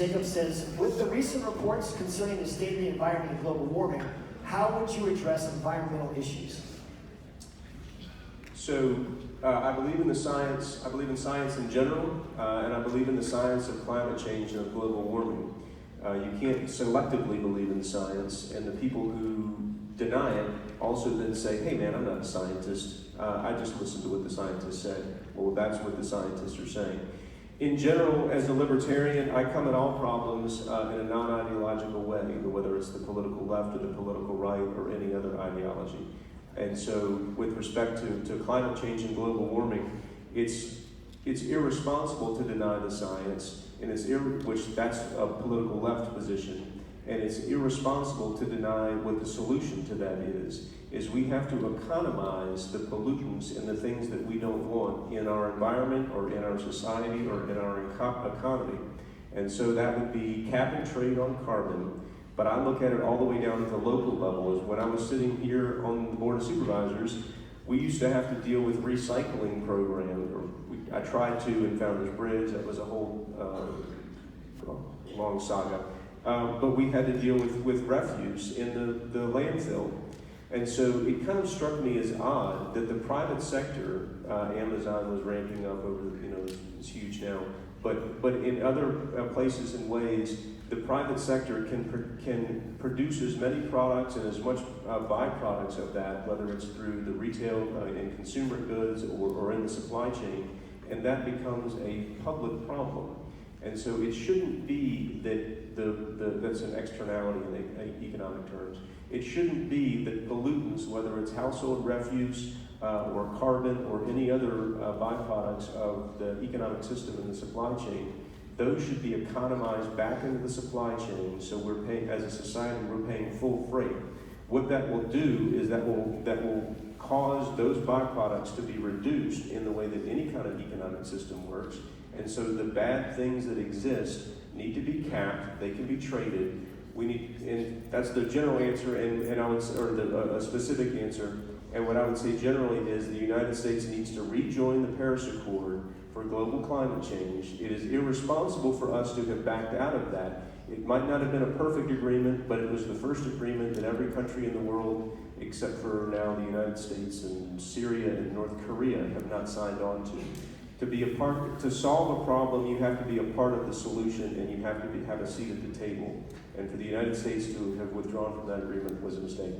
Jacob says, with the recent reports concerning the state of the environment and global warming, how would you address environmental issues? So I believe in the science. I believe in science in general, and I believe in the science of climate change and of global warming. You can't selectively believe in science, and the people who deny it also then say, hey man, I'm not a scientist. I just listen to what the scientists say. Well, that's what the scientists are saying. In general, as a libertarian, I come at all problems in a non-ideological way, whether it's the political left or the political right or any other ideology. And so with respect to climate change and global warming, it's irresponsible to deny the science, and which that's a political left position, and it's irresponsible to deny what the solution to that is we have to economize the pollutants and the things that we don't want in our environment or in our society or in our economy. And so that would be cap and trade on carbon, but I look at it all the way down at the local level. As when I was sitting here on the Board of Supervisors, we used to have to deal with recycling programs. I tried to in Founders Bridge. That was a whole long saga. But we had to deal with refuse in the landfill. And so it kind of struck me as odd that the private sector, Amazon was ramping up over, it's huge now, but in other places and ways, the private sector can produce as many products and as much byproducts of that, whether it's through the retail and consumer goods or in the supply chain, and that becomes a public problem. And so it shouldn't be that that's an externality in economic terms. It shouldn't be that pollutants, whether it's household refuse or carbon or any other byproducts of the economic system and the supply chain, those should be economized back into the supply chain. So we're paying, as a society, we're paying full freight. What that will do is that will cause those byproducts to be reduced in the way that any kind of economic system works. And so the bad things that exist need to be capped. They can be traded. And that's the general answer, and I would, or a specific answer. And what I would say generally is the United States needs to rejoin the Paris Accord for global climate change. It is irresponsible for us to have backed out of that. It might not have been a perfect agreement, but it was the first agreement that every country in the world, except for now the United States and Syria and North Korea, have not signed on to. To solve a problem, you have to be a part of the solution, and you have to have a seat at the table. And for the United States to have withdrawn from that agreement was a mistake.